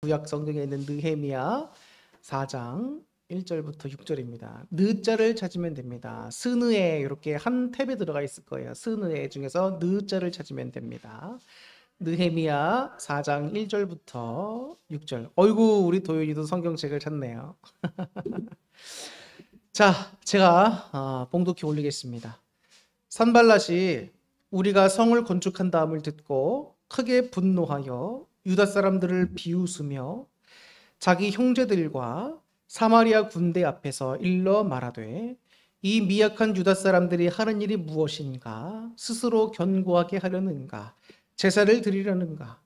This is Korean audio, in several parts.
구약 성경에 있는 느헤미야 4장 1절부터 6절입니다. 느자를 찾으면 됩니다. 스느에 이렇게 한 탭에 들어가 있을 거예요. 스느에 중에서 느자를 찾으면 됩니다. 느헤미야 4장 1절부터 6절. 어이구, 우리 도윤이도 성경책을 찾네요. 자, 제가 봉독해 올리겠습니다. 산발랏이 우리가 성을 건축한 다음을 듣고 크게 분노하여 유다 사람들을 비웃으며 자기 형제들과 사마리아 군대 앞에서 일러 말하되 이 미약한 유다 사람들이 하는 일이 무엇인가? 스스로 견고하게 하려는가? 제사를 드리려는가?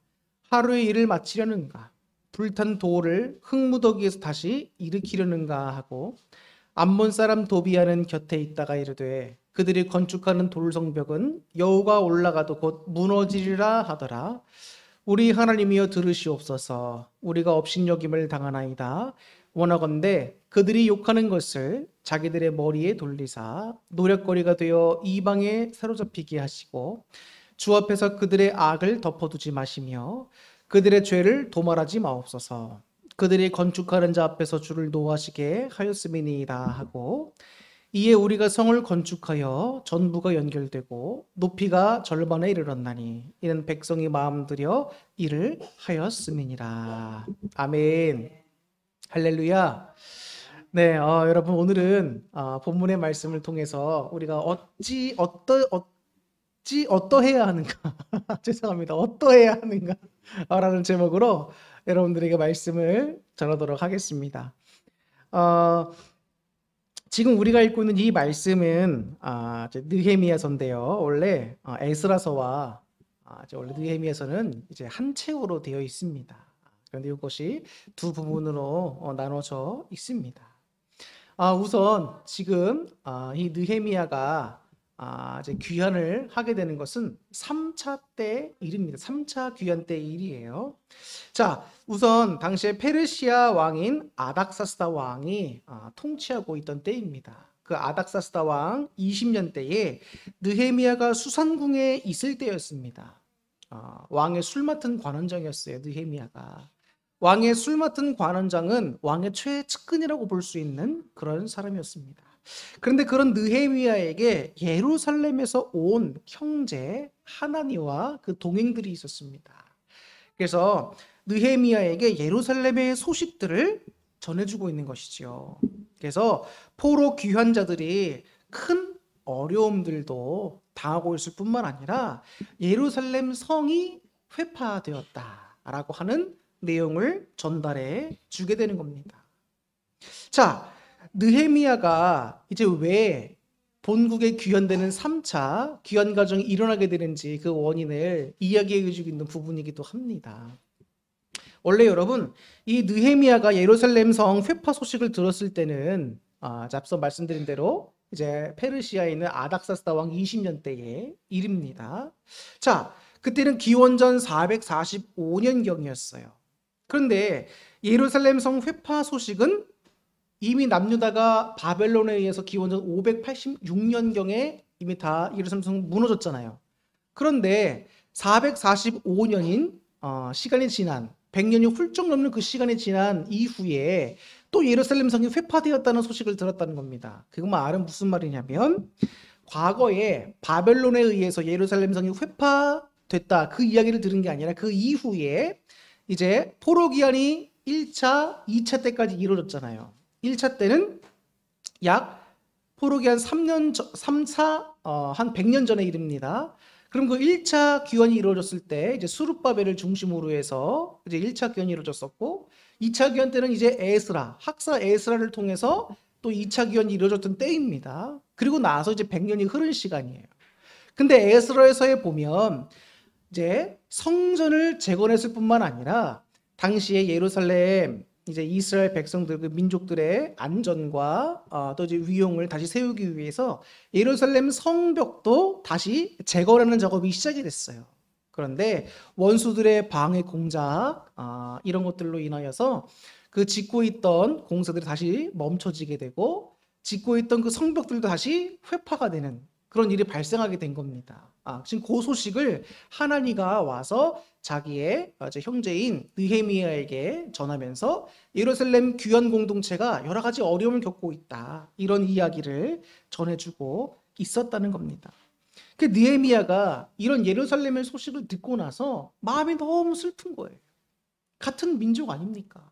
하루의 일을 마치려는가? 불탄 돌을 흙무더기에서 다시 일으키려는가 하고 암몬 사람 도비아는 곁에 있다가 이르되 그들이 건축하는 돌성벽은 여호가 올라가도 곧 무너지리라 하더라. 우리 하나님이여 들으시옵소서. 우리가 업신여김을 당하나이다. 원하건대 그들이 욕하는 것을 자기들의 머리에 돌리사 노략거리가 되어 이방에 사로잡히게 하시고 주 앞에서 그들의 악을 덮어두지 마시며 그들의 죄를 도말하지 마옵소서. 그들이 건축하는 자 앞에서 주를 노하시게 하였음이니이다 하고 이에 우리가 성을 건축하여 전부가 연결되고 높이가 절반에 이르렀나니 이는 백성이 마음 들여 일을 하였음이니라. 아멘. 할렐루야. 네, 여러분 오늘은 본문의 말씀을 통해서 우리가 어떠해야 하는가 죄송합니다. 어떠해야 하는가 라는 제목으로 여러분들에게 말씀을 전하도록 하겠습니다. 지금 우리가 읽고 있는 이 말씀은 느헤미야서인데요. 원래 에스라서와 원래 느헤미야서는 이제 한 책으로 되어 있습니다. 그런데 이것이 두 부분으로 나눠져 있습니다. 우선 지금 이 느헤미야가 이제 귀환을 하게 되는 것은 3차 때 일입니다. 3차 귀환 때 일이에요. 자, 우선 당시에 페르시아 왕인 아닥사스다 왕이 통치하고 있던 때입니다. 그 아닥사스다 왕 20년 때에 느헤미야가 수산궁에 있을 때였습니다. 왕의 술 맡은 관원장이었어요. 느헤미야가. 왕의 술 맡은 관원장은 왕의 최측근이라고 볼 수 있는 그런 사람이었습니다. 그런데 그런 느헤미야에게 예루살렘에서 온 형제 하나니와 그 동행들이 있었습니다. 그래서 느헤미야에게 예루살렘의 소식들을 전해주고 있는 것이지요. 그래서 포로 귀환자들이 큰 어려움들도 당하고 있을 뿐만 아니라 예루살렘 성이 회파되었다라고 하는 내용을 전달해 주게 되는 겁니다. 자, 느헤미야가 이제 왜 본국에 귀환되는 3차 귀환 과정이 일어나게 되는지 그 원인을 이야기해 주고 있는 부분이기도 합니다. 원래 여러분, 이 느헤미야가 예루살렘 성 회파 소식을 들었을 때는 앞서 말씀드린 대로 이제 페르시아에 있는 아닥사스다 왕 20년 때의 일입니다. 자, 그때는 기원전 445년경이었어요. 그런데 예루살렘 성 회파 소식은 이미 남유다가 바벨론에 의해서 기원전 586년경에 이미 다 예루살렘 성 무너졌잖아요. 그런데 445년인 시간이 지난 100년이 훌쩍 넘는 그 시간이 지난 이후에 또 예루살렘 성이 회파되었다는 소식을 들었다는 겁니다. 그 말은 무슨 말이냐면 과거에 바벨론에 의해서 예루살렘 성이 회파됐다 그 이야기를 들은 게 아니라 그 이후에 이제 포로 기한이 1차, 2차 때까지 이루어졌잖아요. 1차 때는 약 포로 기한 3년, 3차, 한 100년 전의 일입니다. 그럼 그 1차 귀환이 이루어졌을 때 이제 수룹바벨을 중심으로 해서 이제 1차 귀환이 이루어졌었고 2차 귀환 때는 이제 에스라, 학사 에스라를 통해서 또 2차 귀환이 이루어졌던 때입니다. 그리고 나서 이제 100년이 흐른 시간이에요. 근데 에스라에서에 보면 이제 성전을 재건했을 뿐만 아니라 당시에 예루살렘 이제 이스라엘 백성들 그 민족들의 안전과 또 이제 위용을 다시 세우기 위해서 예루살렘 성벽도 다시 재건하는 작업이 시작이 됐어요. 그런데 원수들의 방해 공작 이런 것들로 인하여서 그 짓고 있던 공사들이 다시 멈춰지게 되고 짓고 있던 그 성벽들도 다시 회파가 되는 그런 일이 발생하게 된 겁니다. 지금 그 소식을 하나니가 와서 자기의 형제인 느헤미야에게 전하면서 예루살렘 귀환 공동체가 여러 가지 어려움을 겪고 있다, 이런 이야기를 전해주고 있었다는 겁니다. 그 느헤미야가 이런 예루살렘의 소식을 듣고 나서 마음이 너무 슬픈 거예요. 같은 민족 아닙니까?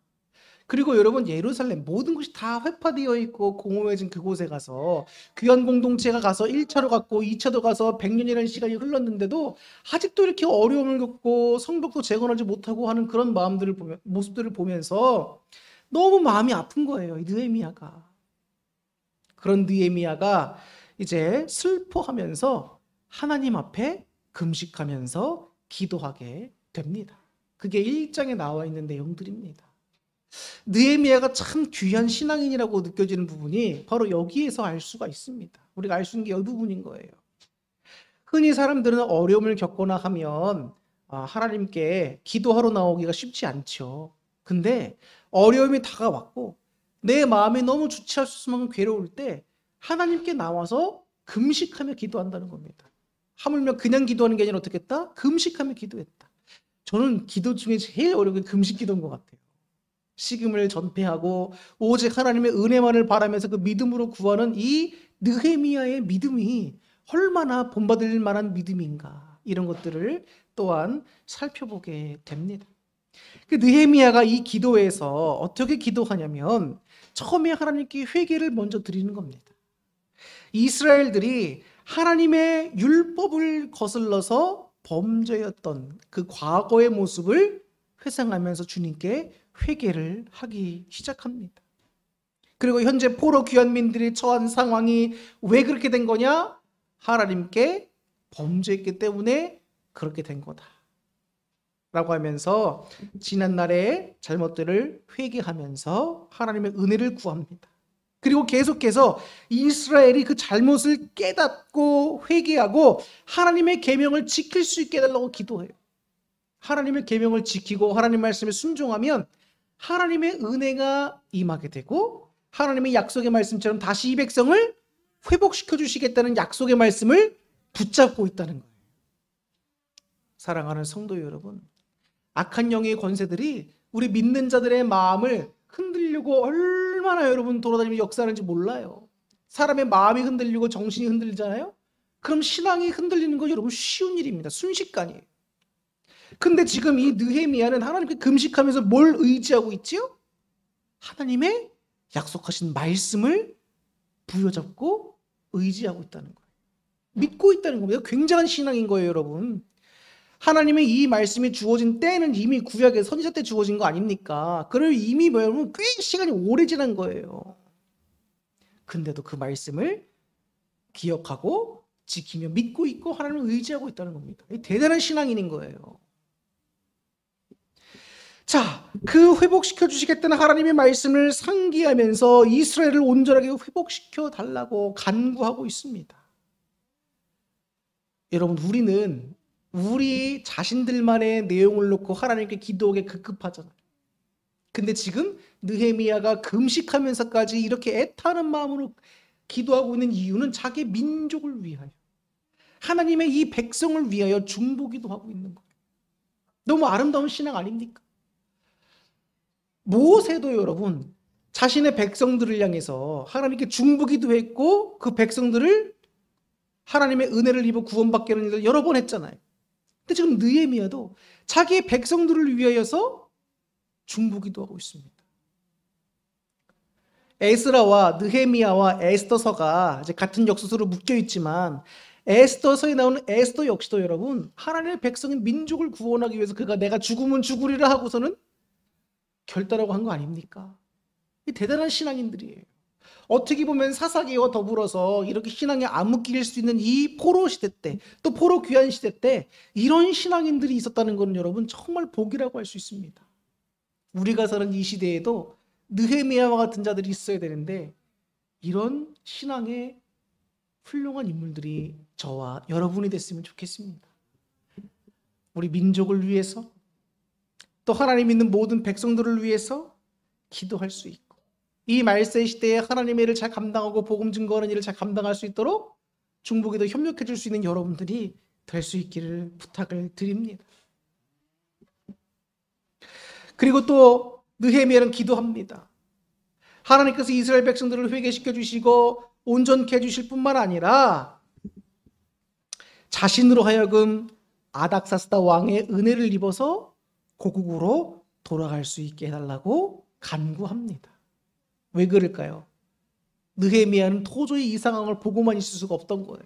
그리고 여러분, 예루살렘 모든 것이 다 회파되어 있고 공허해진 그곳에 가서 귀환 공동체가 가서 1차로 갔고 2차도 가서 100년이라는 시간이 흘렀는데도 아직도 이렇게 어려움을 겪고 성벽도 재건하지 못하고 하는 그런 모습들을 보면서 너무 마음이 아픈 거예요, 이 느헤미야가. 그런 느헤미야가 이제 슬퍼하면서 하나님 앞에 금식하면서 기도하게 됩니다. 그게 1장에 나와 있는 내용들입니다. 느헤미야가 참 귀한 신앙인이라고 느껴지는 부분이 바로 여기에서 알 수가 있습니다. 우리가 알 수 있는 게 이 부분인 거예요. 흔히 사람들은 어려움을 겪거나 하면 하나님께 기도하러 나오기가 쉽지 않죠. 근데 어려움이 다가왔고 내 마음이 너무 주체할 수 없을 만큼 괴로울 때 하나님께 나와서 금식하며 기도한다는 겁니다. 하물며 그냥 기도하는 게 아니라 어떻게 했다? 금식하며 기도했다. 저는 기도 중에 제일 어려운 게 금식 기도인 것 같아요. 식음을 전폐하고 오직 하나님의 은혜만을 바라면서 그 믿음으로 구하는 이 느헤미야의 믿음이 얼마나 본받을 만한 믿음인가, 이런 것들을 또한 살펴보게 됩니다. 그 느헤미야가 이 기도에서 어떻게 기도하냐면 처음에 하나님께 회개를 먼저 드리는 겁니다. 이스라엘들이 하나님의 율법을 거슬러서 범죄였던 그 과거의 모습을 회상하면서 주님께 회개를 하기 시작합니다. 그리고 현재 포로 귀환민들이 처한 상황이 왜 그렇게 된 거냐? 하나님께 범죄했기 때문에 그렇게 된 거다 라고 하면서 지난날의 잘못들을 회개하면서 하나님의 은혜를 구합니다. 그리고 계속해서 이스라엘이 그 잘못을 깨닫고 회개하고 하나님의 계명을 지킬 수 있게 해달라고 기도해요. 하나님의 계명을 지키고 하나님 말씀에 순종하면 하나님의 은혜가 임하게 되고 하나님의 약속의 말씀처럼 다시 이 백성을 회복시켜 주시겠다는 약속의 말씀을 붙잡고 있다는 거예요. 사랑하는 성도 여러분, 악한 영의 권세들이 우리 믿는 자들의 마음을 흔들려고 얼마나 여러분 돌아다니면서 역사하는지 몰라요. 사람의 마음이 흔들리고 정신이 흔들리잖아요. 그럼 신앙이 흔들리는 거 여러분 쉬운 일입니다. 순식간이에요. 근데 지금 이 느헤미야는 하나님께 금식하면서 뭘 의지하고 있지요? 하나님의 약속하신 말씀을 부여잡고 의지하고 있다는 거예요. 믿고 있다는 겁니다. 굉장한 신앙인 거예요, 여러분. 하나님의 이 말씀이 주어진 때는 이미 구약의 선지자 때 주어진 거 아닙니까? 그럼 이미 여러분 꽤 시간이 오래 지난 거예요. 근데도 그 말씀을 기억하고 지키며 믿고 있고 하나님을 의지하고 있다는 겁니다. 대단한 신앙인인 거예요. 자, 그 회복시켜 주시겠다는 하나님의 말씀을 상기하면서 이스라엘을 온전하게 회복시켜 달라고 간구하고 있습니다. 여러분, 우리는 우리 자신들만의 내용을 놓고 하나님께 기도하기에 급급하잖아요. 근데 지금 느헤미야가 금식하면서까지 이렇게 애타는 마음으로 기도하고 있는 이유는 자기 민족을 위하여, 하나님의 이 백성을 위하여 중보기도 하고 있는 거예요. 너무 아름다운 신앙 아닙니까? 모세도 여러분 자신의 백성들을 향해서 하나님께 중보기도 했고 그 백성들을 하나님의 은혜를 입어 구원받게 하는 일을 여러 번 했잖아요. 근데 지금 느헤미야도 자기의 백성들을 위하여서 중보기도 하고 있습니다. 에스라와 느헤미야와 에스더서가 이제 같은 역사서로 묶여 있지만 에스더서에 나오는 에스더 역시도 여러분 하나님의 백성인 민족을 구원하기 위해서 그가 내가 죽으면 죽으리라 하고서는 결단하고 한 거 아닙니까? 이 대단한 신앙인들이에요. 어떻게 보면 사사기와 더불어서 이렇게 신앙에 암흑기일 수 있는 이 포로 시대 때, 또 포로 귀환 시대 때 이런 신앙인들이 있었다는 것은 여러분 정말 복이라고 할 수 있습니다. 우리가 사는 이 시대에도 느헤미야와 같은 자들이 있어야 되는데 이런 신앙의 훌륭한 인물들이 저와 여러분이 됐으면 좋겠습니다. 우리 민족을 위해서 또 하나님 믿는 모든 백성들을 위해서 기도할 수 있고 이 말세 시대에 하나님의 일을 잘 감당하고 복음 증거하는 일을 잘 감당할 수 있도록 중보기도 협력해 줄 수 있는 여러분들이 될 수 있기를 부탁을 드립니다. 그리고 또 느헤미야는 기도합니다. 하나님께서 이스라엘 백성들을 회개시켜 주시고 온전케 해 주실 뿐만 아니라 자신으로 하여금 아닥사스다 왕의 은혜를 입어서 고국으로 돌아갈 수 있게 해달라고 간구합니다. 왜 그럴까요? 느헤미야는 도저히 이 상황을 보고만 있을 수가 없던 거예요.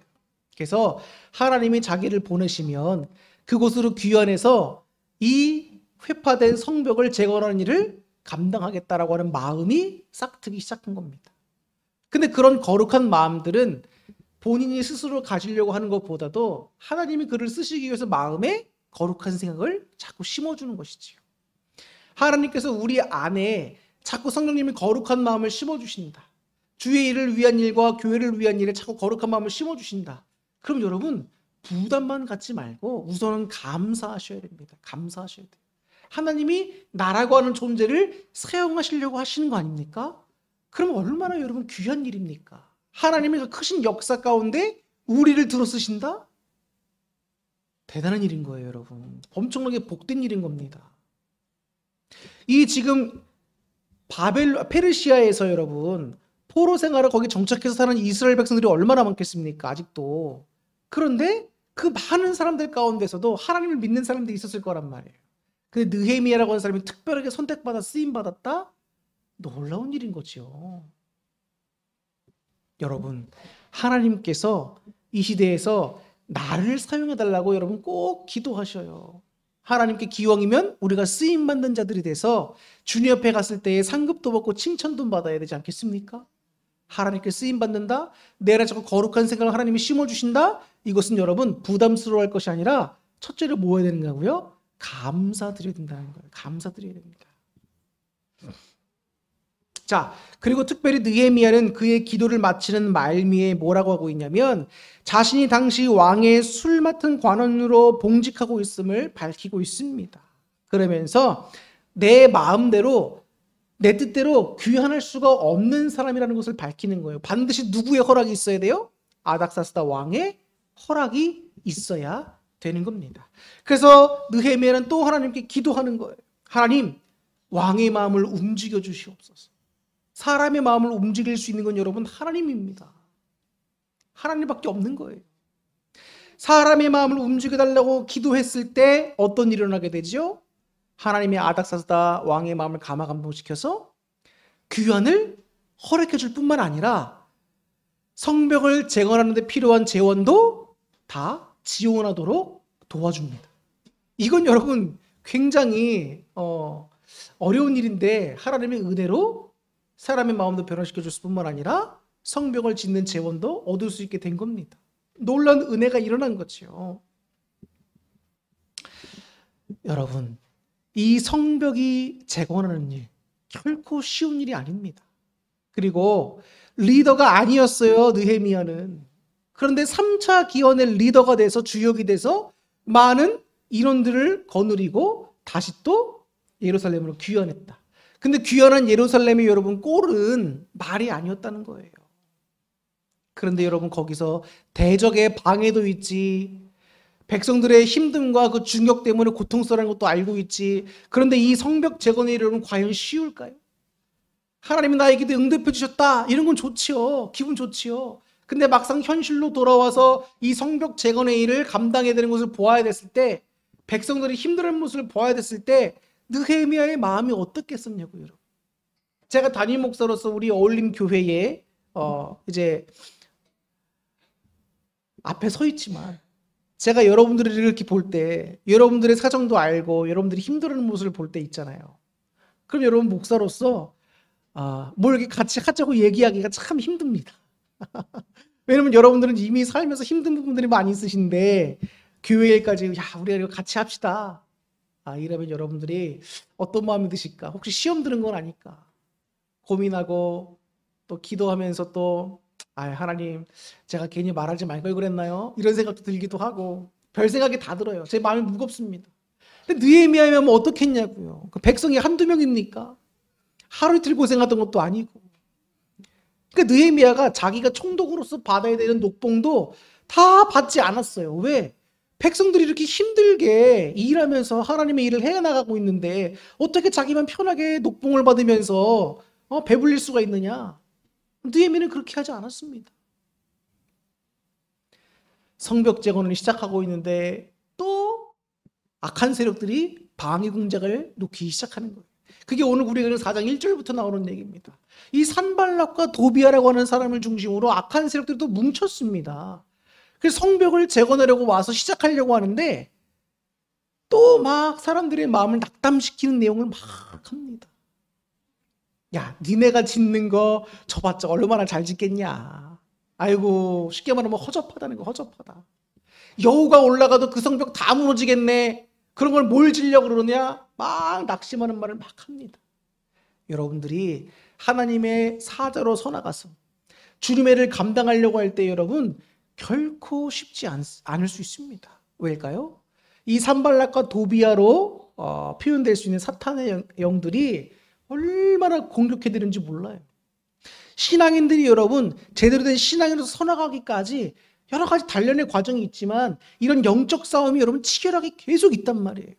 그래서 하나님이 자기를 보내시면 그곳으로 귀환해서 이 회파된 성벽을 재건하는 일을 감당하겠다라고 하는 마음이 싹트기 시작한 겁니다. 근데 그런 거룩한 마음들은 본인이 스스로 가지려고 하는 것보다도 하나님이 그를 쓰시기 위해서 마음에 거룩한 생각을 자꾸 심어주는 것이지요. 하나님께서 우리 안에 자꾸 성령님이 거룩한 마음을 심어주신다. 주의 일을 위한 일과 교회를 위한 일에 자꾸 거룩한 마음을 심어주신다. 그럼 여러분 부담만 갖지 말고 우선은 감사하셔야 됩니다. 감사하셔야 돼요. 하나님이 나라고 하는 존재를 사용하시려고 하시는 거 아닙니까? 그럼 얼마나 여러분 귀한 일입니까? 하나님의 그 크신 역사 가운데 우리를 들어 쓰신다? 대단한 일인 거예요, 여러분. 엄청나게 복된 일인 겁니다. 이 지금 페르시아에서 여러분 포로 생활을 거기 정착해서 사는 이스라엘 백성들이 얼마나 많겠습니까? 아직도. 그런데 그 많은 사람들 가운데서도 하나님을 믿는 사람들이 있었을 거란 말이에요. 근데 느헤미야라고 하는 사람이 특별하게 선택받아 쓰임받았다? 놀라운 일인 거죠. 여러분, 하나님께서 이 시대에서 나를 사용해달라고 여러분 꼭 기도하셔요. 하나님께 기왕이면 우리가 쓰임받는 자들이 돼서 주님 옆에 갔을 때에 상급도 받고 칭찬도 받아야 되지 않겠습니까? 하나님께 쓰임받는다? 내 안에 자꾸 거룩한 생각을 하나님이 심어주신다? 이것은 여러분 부담스러워할 것이 아니라 첫째로 뭐 해야 되는 거고요? 감사드려야 된다는 거예요. 감사드려야 됩니다. 자, 그리고 특별히 느헤미야는 그의 기도를 마치는 말미에 뭐라고 하고 있냐면 자신이 당시 왕의 술 맡은 관원으로 봉직하고 있음을 밝히고 있습니다. 그러면서 내 마음대로 내 뜻대로 귀환할 수가 없는 사람이라는 것을 밝히는 거예요. 반드시 누구의 허락이 있어야 돼요? 아닥사스다 왕의 허락이 있어야 되는 겁니다. 그래서 느헤미야는 또 하나님께 기도하는 거예요. 하나님, 왕의 마음을 움직여 주시옵소서. 사람의 마음을 움직일 수 있는 건 여러분 하나님입니다. 하나님밖에 없는 거예요. 사람의 마음을 움직여달라고 기도했을 때 어떤 일이 일어나게 되죠? 하나님의 아닥사스다 왕의 마음을 감화감동시켜서 귀환을 허락해 줄 뿐만 아니라 성벽을 재건하는 데 필요한 재원도 다 지원하도록 도와줍니다. 이건 여러분 굉장히 어려운 일인데 하나님의 은혜로 사람의 마음도 변화시켜 줄 뿐만 아니라 성벽을 짓는 재원도 얻을 수 있게 된 겁니다. 놀라운 은혜가 일어난 거죠. 여러분, 이 성벽이 재건하는 일 결코 쉬운 일이 아닙니다. 그리고 리더가 아니었어요, 느헤미야는. 그런데 3차 기원의 리더가 돼서 주역이 돼서 많은 인원들을 거느리고 다시 또 예루살렘으로 귀환했다. 근데 귀환한 예루살렘이 여러분 꼴은 말이 아니었다는 거예요. 그런데 여러분 거기서 대적의 방해도 있지, 백성들의 힘듦과 그 중역 때문에 고통스러운 것도 알고 있지. 그런데 이 성벽 재건의 일은 과연 쉬울까요? 하나님이 나의 기도에 응답해 주셨다, 이런 건 좋지요. 기분 좋지요. 근데 막상 현실로 돌아와서 이 성벽 재건의 일을 감당해야 되는 것을 보아야 됐을 때, 백성들이 힘들어하는 모습을 보아야 됐을 때 느헤미야의 마음이 어떻겠었냐고요, 여러분. 제가 담임 목사로서 우리 어울림 교회에 이제 앞에 서 있지만 제가 여러분들을 이렇게 볼 때 여러분들의 사정도 알고 여러분들이 힘들어하는 모습을 볼 때 있잖아요. 그럼 여러분 목사로서 뭘 이렇게 같이 하자고 얘기하기가 참 힘듭니다. 왜냐면 여러분들은 이미 살면서 힘든 부분들이 많이 있으신데 교회 일까지 우리가 이거 같이 합시다. 이러면 여러분들이 어떤 마음이 드실까? 혹시 시험 드는 건 아닐까? 고민하고 또 기도하면서 또 하나님, 제가 괜히 말하지 말 걸 그랬나요? 이런 생각도 들기도 하고 별 생각이 다 들어요. 제 마음이 무겁습니다. 근데 느헤미야면 어떻겠냐고요. 그 백성이 한두 명입니까? 하루 이틀 고생하던 것도 아니고 그러니까 느헤미야가 자기가 총독으로서 받아야 되는 녹봉도 다 받지 않았어요. 왜? 백성들이 이렇게 힘들게 일하면서 하나님의 일을 해나가고 있는데 어떻게 자기만 편하게 녹봉을 받으면서 배불릴 수가 있느냐? 느헤미야는 그렇게 하지 않았습니다. 성벽 재건을 시작하고 있는데 또 악한 세력들이 방해 공작을 놓기 시작하는 거예요. 그게 오늘 우리가 4장 1절부터 나오는 얘기입니다. 이 산발락과 도비아라고 하는 사람을 중심으로 악한 세력들이 또 뭉쳤습니다. 그래서 성벽을 재건하려고 와서 시작하려고 하는데 또 막 사람들의 마음을 낙담시키는 내용을 막 합니다. 야, 니네가 짓는 거 저봤자 얼마나 잘 짓겠냐. 아이고, 쉽게 말하면 허접하다는 거, 허접하다. 여우가 올라가도 그 성벽 다 무너지겠네. 그런 걸 뭘 지려고 그러냐? 막 낙심하는 말을 막 합니다. 여러분들이 하나님의 사자로 서나가서 주님의 일을 감당하려고 할 때 여러분 결코 쉽지 않을 수 있습니다. 왜일까요? 이 산발락과 도비아로 표현될 수 있는 사탄의 영들이 얼마나 공격해드는지 몰라요. 신앙인들이 여러분 제대로 된 신앙인으로서 서나가기까지 여러 가지 단련의 과정이 있지만 이런 영적 싸움이 여러분 치열하게 계속 있단 말이에요.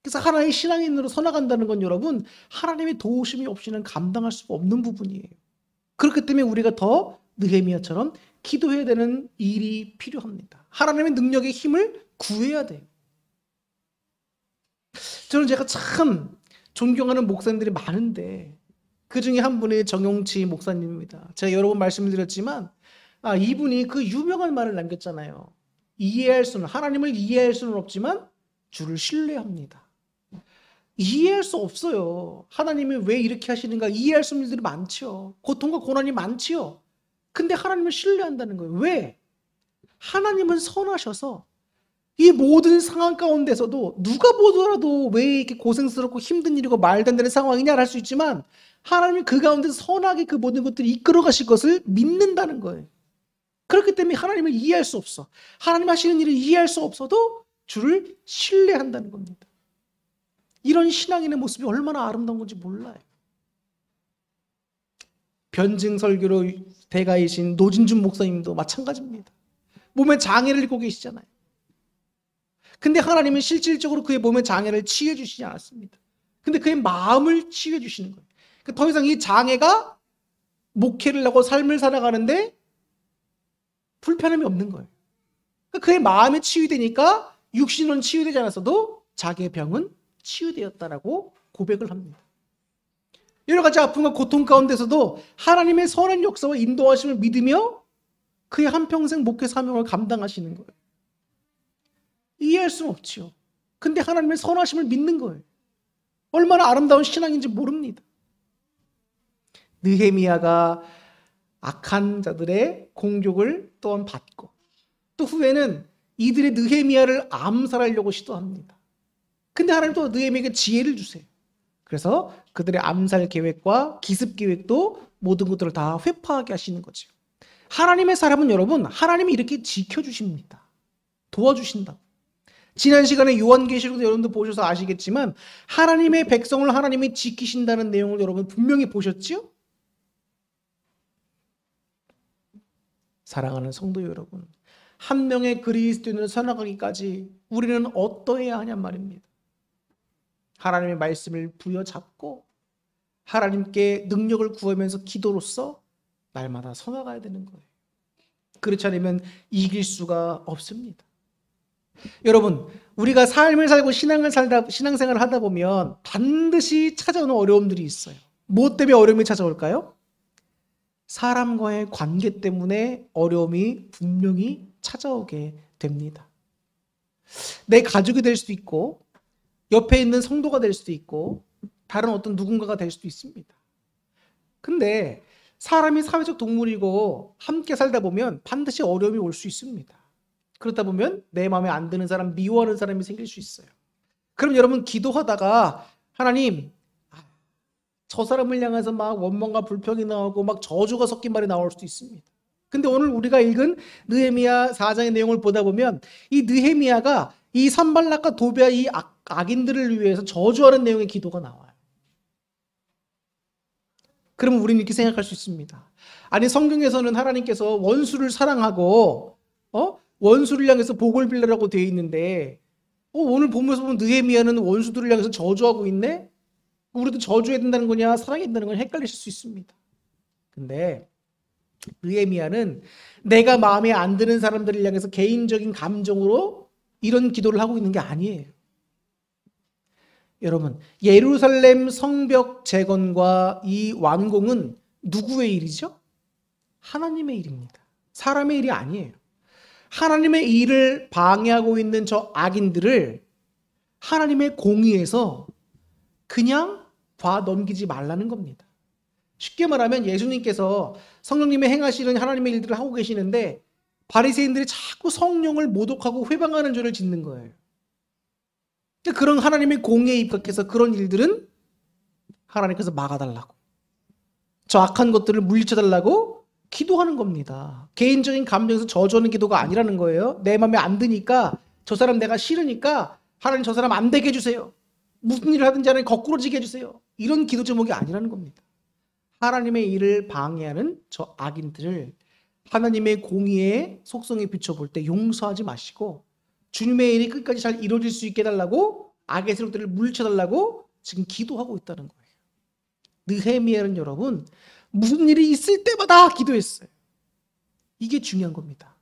그래서 하나의 신앙인으로 서나간다는 건 여러분 하나님의 도우심이 없이는 감당할 수가 없는 부분이에요. 그렇기 때문에 우리가 더 느헤미야처럼 기도해야 되는 일이 필요합니다. 하나님의 능력의 힘을 구해야 돼요. 저는 제가 참 존경하는 목사님들이 많은데 그 중에 한 분이 정용치 목사님입니다. 제가 여러 번 말씀을 드렸지만 이분이 그 유명한 말을 남겼잖아요. 하나님을 이해할 수는 없지만 주를 신뢰합니다. 이해할 수 없어요. 하나님이 왜 이렇게 하시는가 이해할 수 없는 일들이 많죠. 고통과 고난이 많지요. 근데 하나님을 신뢰한다는 거예요. 왜? 하나님은 선하셔서 이 모든 상황 가운데서도 누가 보더라도 왜 이렇게 고생스럽고 힘든 일이고 말도 안 되는 상황이냐를 할 수 있지만 하나님이 그 가운데서 선하게 그 모든 것들을 이끌어 가실 것을 믿는다는 거예요. 그렇기 때문에 하나님을 이해할 수 없어. 하나님 하시는 일을 이해할 수 없어도 주를 신뢰한다는 겁니다. 이런 신앙인의 모습이 얼마나 아름다운 건지 몰라요. 변증 설교로 대가이신 노진준 목사님도 마찬가지입니다. 몸에 장애를 입고 계시잖아요. 근데 하나님은 실질적으로 그의 몸의 장애를 치유해 주시지 않았습니다. 근데 그의 마음을 치유해 주시는 거예요. 더 이상 이 장애가 목회를 하고 삶을 살아가는데 불편함이 없는 거예요. 그의 마음이 치유되니까 육신은 치유되지 않았어도 자기의 병은 치유되었다라고 고백을 합니다. 여러 가지 아픔과 고통 가운데서도 하나님의 선한 역사와 인도하심을 믿으며 그의 한평생 목회 사명을 감당하시는 거예요. 이해할 수는 없지요. 근데 하나님의 선하심을 믿는 거예요. 얼마나 아름다운 신앙인지 모릅니다. 느헤미야가 악한 자들의 공격을 또한 받고 또 후에는 이들의 느헤미야를 암살하려고 시도합니다. 근데 하나님 또 느헤미야에게 지혜를 주세요. 그래서 그들의 암살 계획과 기습 계획도 모든 것들을 다 회파하게 하시는 거죠. 하나님의 사람은 여러분 하나님이 이렇게 지켜주십니다. 도와주신다. 지난 시간에 요한계시록도 여러분도 보셔서 아시겠지만 하나님의 백성을 하나님이 지키신다는 내용을 여러분 분명히 보셨죠? 사랑하는 성도 여러분, 한 명의 그리스도인으로 살아가기까지 우리는 어떠해야 하냔 말입니다. 하나님의 말씀을 부여잡고 하나님께 능력을 구하면서 기도로서 날마다 서나가야 되는 거예요. 그렇지 않으면 이길 수가 없습니다. 여러분, 우리가 삶을 살고 신앙생활을 하다 보면 반드시 찾아오는 어려움들이 있어요. 무엇 때문에 어려움이 찾아올까요? 사람과의 관계 때문에 어려움이 분명히 찾아오게 됩니다. 내 가족이 될 수도 있고 옆에 있는 성도가 될 수도 있고 다른 어떤 누군가가 될 수도 있습니다. 근데 사람이 사회적 동물이고 함께 살다 보면 반드시 어려움이 올 수 있습니다. 그러다 보면 내 마음에 안 드는 사람, 미워하는 사람이 생길 수 있어요. 그럼 여러분 기도하다가 하나님, 저 사람을 향해서 막 원망과 불평이 나오고 막 저주가 섞인 말이 나올 수도 있습니다. 근데 오늘 우리가 읽은 느헤미야 4장의 내용을 보다 보면 이 느헤미야가 이 산발락과 도비아 이 악인들을 위해서 저주하는 내용의 기도가 나와요. 그러면 우리는 이렇게 생각할 수 있습니다. 아니 성경에서는 하나님께서 원수를 사랑하고 원수를 향해서 복을 빌라라고 되어 있는데 오늘 보면서 보면 느헤미야는 원수들을 향해서 저주하고 있네? 우리도 저주해야 된다는 거냐 사랑해야 된다는 거냐 헷갈리실 수 있습니다. 근데 느헤미야는 내가 마음에 안 드는 사람들을 향해서 개인적인 감정으로 이런 기도를 하고 있는 게 아니에요. 여러분, 예루살렘 성벽 재건과 이 완공은 누구의 일이죠? 하나님의 일입니다. 사람의 일이 아니에요. 하나님의 일을 방해하고 있는 저 악인들을 하나님의 공의에서 그냥 봐 넘기지 말라는 겁니다. 쉽게 말하면 예수님께서 성령님의 행하시는 하나님의 일들을 하고 계시는데 바리새인들이 자꾸 성령을 모독하고 회방하는 죄를 짓는 거예요. 그런 하나님의 공의에 입각해서 그런 일들은 하나님께서 막아달라고, 저 악한 것들을 물리쳐달라고 기도하는 겁니다. 개인적인 감정에서 저주하는 기도가 아니라는 거예요. 내 마음에 안 드니까, 저 사람 내가 싫으니까 하나님 저 사람 안 되게 해주세요. 무슨 일을 하든지 하나님 거꾸로지게 해주세요. 이런 기도 제목이 아니라는 겁니다. 하나님의 일을 방해하는 저 악인들을 하나님의 공의의 속성에 비춰볼 때 용서하지 마시고 주님의 일이 끝까지 잘 이루어질 수 있게 해달라고, 악의 세력들을 물리쳐달라고 지금 기도하고 있다는 거예요. 느헤미야는 여러분 무슨 일이 있을 때마다 기도했어요. 이게 중요한 겁니다.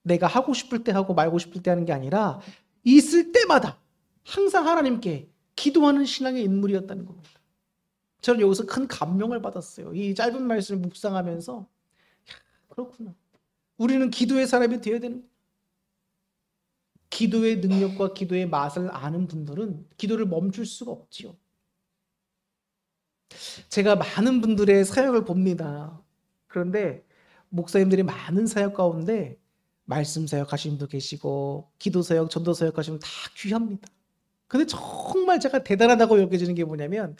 내가 하고 싶을 때 하고 말고 싶을 때 하는 게 아니라 있을 때마다 항상 하나님께 기도하는 신앙의 인물이었다는 겁니다. 저는 여기서 큰 감명을 받았어요. 이 짧은 말씀을 묵상하면서 그렇구나. 우리는 기도의 사람이 되어야 되는 거예요. 기도의 능력과 기도의 맛을 아는 분들은 기도를 멈출 수가 없지요. 제가 많은 분들의 사역을 봅니다. 그런데 목사님들이 많은 사역 가운데 말씀 사역 하시는 분도 계시고 기도 사역, 전도 사역 하시면 다 귀합니다. 근데 정말 제가 대단하다고 여겨지는 게 뭐냐면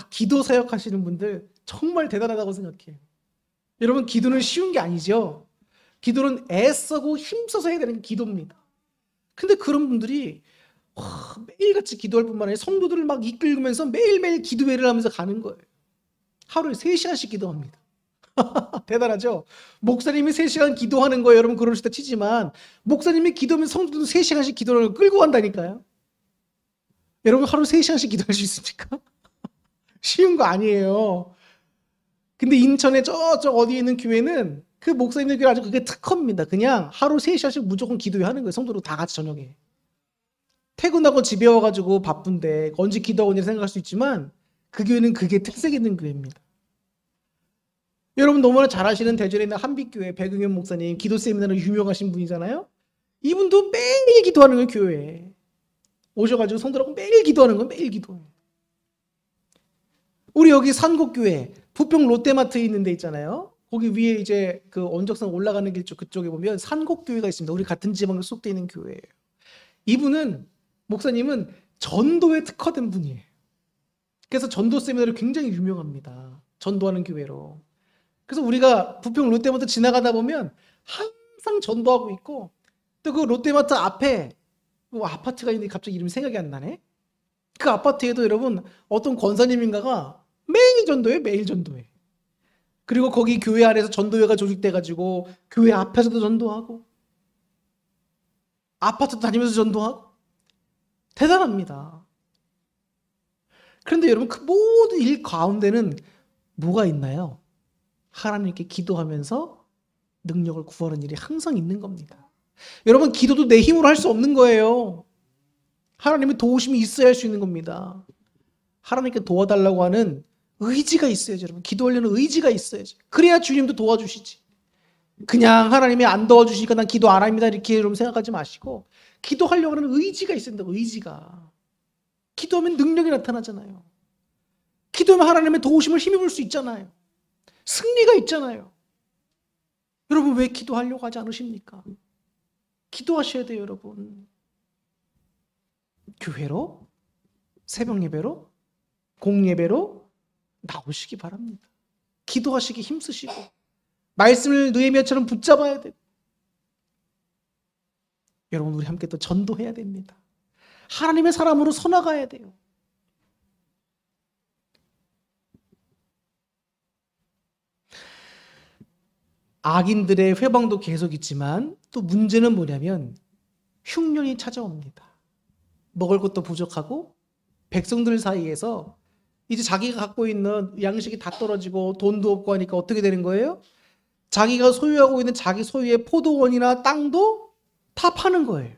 기도 사역 하시는 분들 정말 대단하다고 생각해요. 여러분 기도는 쉬운 게 아니죠. 기도는 애써고 힘써서 해야 되는 게 기도입니다. 근데 그런 분들이 매일같이 기도할 뿐만 아니라 성도들을 막 이끌면서 매일매일 기도회를 하면서 가는 거예요. 하루에 3시간씩 기도합니다. 대단하죠? 목사님이 3시간 기도하는 거예요. 여러분 그러시다 치지만 목사님이 기도하면 성도들도 3시간씩 기도를 끌고 간다니까요. 여러분 하루 3시간씩 기도할 수 있습니까? 쉬운 거 아니에요. 근데 인천에 저쪽 어디에 있는 교회는 그 목사님들 교회 아주 그게 특허입니다. 그냥 하루 3시간씩 무조건 기도회 하는 거예요. 성도들 다 같이 저녁에. 퇴근하고 집에 와가지고 바쁜데 언제 기도하고 있냐 생각할 수 있지만 그 교회는 그게 특색 있는 교회입니다. 여러분 너무나 잘 아시는 대전에 있는 한빛교회 백응현 목사님 기도 세미나로 유명하신 분이잖아요. 이분도 매일 기도하는 거예요. 교회에 오셔가지고 성도라고 매일 기도하는 거예요. 매일 기도해요. 우리 여기 산곡교회 부평 롯데마트에 있는 데 있잖아요. 거기 위에 이제 그 원적산 올라가는 길 쪽 그쪽에 보면 산곡교회가 있습니다. 우리 같은 지방에 속되어 있는 교회예요. 이분은 목사님은 전도에 특화된 분이에요. 그래서 전도 세미나로 굉장히 유명합니다. 전도하는 교회로. 그래서 우리가 부평 롯데마트 지나가다 보면 항상 전도하고 있고 또 그 롯데마트 앞에 뭐 아파트가 있는데 갑자기 이름이 생각이 안 나네. 그 아파트에도 여러분 어떤 권사님인가가 매일 전도해. 매일 전도해. 그리고 거기 교회 안에서 전도회가 조직돼가지고 교회 앞에서도 전도하고 아파트 다니면서 전도하고 대단합니다. 그런데 여러분 그 모든 일 가운데는 뭐가 있나요? 하나님께 기도하면서 능력을 구하는 일이 항상 있는 겁니다. 여러분 기도도 내 힘으로 할 수 없는 거예요. 하나님의 도우심이 있어야 할 수 있는 겁니다. 하나님께 도와달라고 하는 의지가 있어야죠. 여러분 기도하려는 의지가 있어야죠. 그래야 주님도 도와주시지. 그냥 하나님이 안 도와주시니까 난 기도 안 합니다 이렇게 여러분 생각하지 마시고 기도하려고 하는 의지가 있어야 된다고. 의지가. 기도하면 능력이 나타나잖아요. 기도하면 하나님의 도우심을 힘입을 수 있잖아요. 승리가 있잖아요. 여러분 왜 기도하려고 하지 않으십니까? 기도하셔야 돼요. 여러분 교회로 새벽 예배로 공예배로 나오시기 바랍니다. 기도하시기 힘쓰시고 말씀을 느헤미야처럼 붙잡아야 돼요. 여러분 우리 함께 또 전도해야 됩니다. 하나님의 사람으로 서나가야 돼요. 악인들의 회방도 계속 있지만 또 문제는 뭐냐면 흉년이 찾아옵니다. 먹을 것도 부족하고 백성들 사이에서 이제 자기가 갖고 있는 양식이 다 떨어지고 돈도 없고 하니까 어떻게 되는 거예요? 자기가 소유하고 있는 자기 소유의 포도원이나 땅도 다 파는 거예요.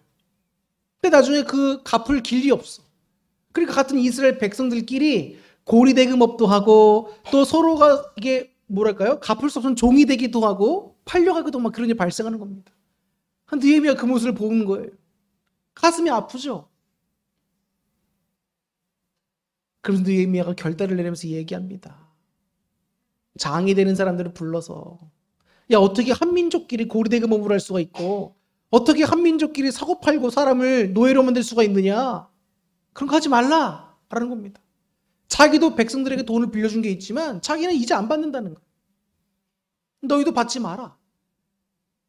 근데 나중에 그 갚을 길이 없어. 그러니까 같은 이스라엘 백성들끼리 고리대금업도 하고 또 서로가 이게 뭐랄까요? 갚을 수 없는 종이 되기도 하고 팔려가기도 막 그런 일이 발생하는 겁니다. 느헤미야가 그 모습을 보는 거예요. 가슴이 아프죠? 그래서 느헤미야가 결단을 내리면서 얘기합니다. 장이 되는 사람들을 불러서 야, 어떻게 한민족끼리 고리대금업을 할 수가 있고 어떻게 한민족끼리 사고팔고 사람을 노예로 만들 수가 있느냐? 그런 거 하지 말라라는 겁니다. 자기도 백성들에게 돈을 빌려준 게 있지만 자기는 이제 안 받는다는 거예요. 너희도 받지 마라.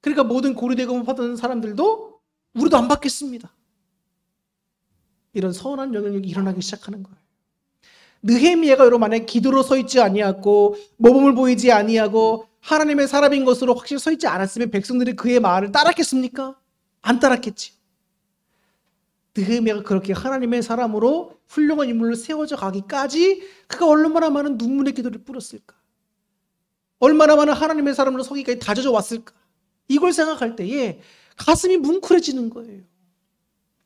그러니까 모든 고리대금업 하던 사람들도 우리도 안 받겠습니다. 이런 서운한 영향력이 일어나기 시작하는 거예요. 느헤미야가 여러분 만약에 기도로 서 있지 아니하고 모범을 보이지 아니하고 하나님의 사람인 것으로 확실히 서 있지 않았으면 백성들이 그의 말을 따랐겠습니까? 안 따랐겠지. 느헤미야가 그렇게 하나님의 사람으로 훌륭한 인물로 세워져 가기까지 그가 얼마나 많은 눈물의 기도를 뿌렸을까? 얼마나 많은 하나님의 사람으로 서기까지 다져져 왔을까? 이걸 생각할 때에 가슴이 뭉클해지는 거예요.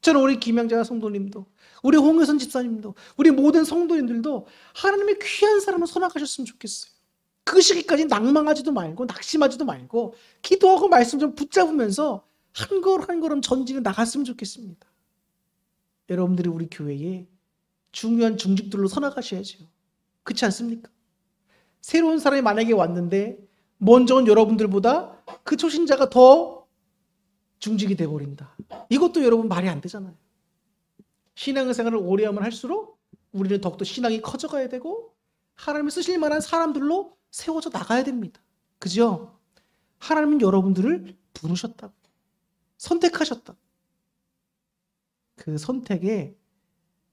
저는 우리 김양자 성도님도 우리 홍혜선 집사님도 우리 모든 성도님들도 하나님의 귀한 사람을 선택하셨으면 좋겠어요. 그 시기까지 낭망하지도 말고 낙심하지도 말고 기도하고 말씀 좀 붙잡으면서 한 걸음 한 걸음 전진해 나갔으면 좋겠습니다. 여러분들이 우리 교회에 중요한 중직들로 선택하셔야죠. 그렇지 않습니까? 새로운 사람이 만약에 왔는데 먼저 온 여러분들보다 그 초신자가 더 중직이 되어버린다. 이것도 여러분 말이 안 되잖아요. 신앙생활을 오래 하면 할수록 우리는 더욱더 신앙이 커져가야 되고 하나님이 쓰실 만한 사람들로 세워져 나가야 됩니다. 그죠? 하나님은 여러분들을 부르셨다고 선택하셨다. 그 선택에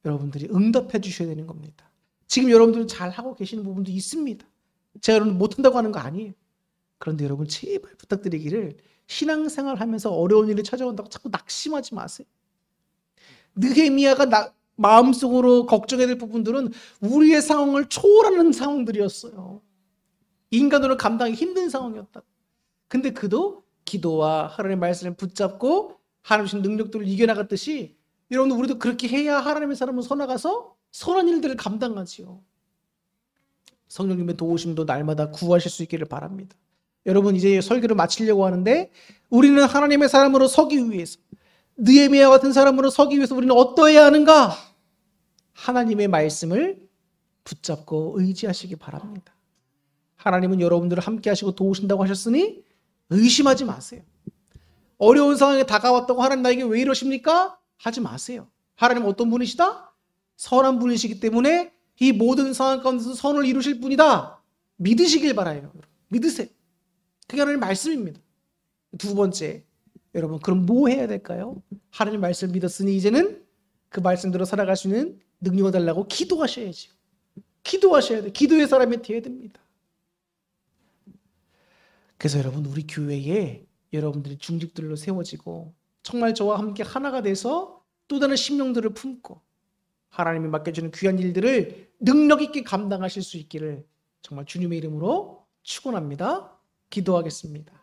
여러분들이 응답해 주셔야 되는 겁니다. 지금 여러분들은 잘하고 계시는 부분도 있습니다. 제가 여러분 못한다고 하는 거 아니에요. 그런데 여러분 제발 부탁드리기를 신앙생활 하면서 어려운 일이 찾아온다고 자꾸 낙심하지 마세요. 느헤미야가 마음속으로 걱정해야 될 부분들은 우리의 상황을 초월하는 상황들이었어요. 인간으로 감당하기 힘든 상황이었다. 근데 그도 기도와 하나님의 말씀을 붙잡고 하나님의 능력들을 이겨나갔듯이 여러분 우리도 그렇게 해야 하나님의 사람을 서나가서 선한 일들을 감당하지요. 성령님의 도우심도 날마다 구하실 수 있기를 바랍니다. 여러분 이제 설교를 마치려고 하는데 우리는 하나님의 사람으로 서기 위해서 느헤미야 같은 사람으로 서기 위해서 우리는 어떠해야 하는가? 하나님의 말씀을 붙잡고 의지하시기 바랍니다. 하나님은 여러분들을 함께 하시고 도우신다고 하셨으니 의심하지 마세요. 어려운 상황에 다가왔다고 하나님 나에게 왜 이러십니까? 하지 마세요. 하나님 어떤 분이시다? 선한 분이시기 때문에 이 모든 상황 가운데서 선을 이루실 분이다. 믿으시길 바라요. 믿으세요. 그게 하나님의 말씀입니다. 두 번째, 여러분 그럼 뭐 해야 될까요? 하나님 말씀을 믿었으니 이제는 그 말씀대로 살아갈 수 있는 능력을 달라고 기도하셔야죠. 기도하셔야 돼요. 기도의 사람이 되어야 됩니다. 그래서 여러분 우리 교회에 여러분들이 중직들로 세워지고 정말 저와 함께 하나가 돼서 또 다른 심령들을 품고 하나님이 맡겨주는 귀한 일들을 능력 있게 감당하실 수 있기를 정말 주님의 이름으로 축원합니다. 기도하겠습니다.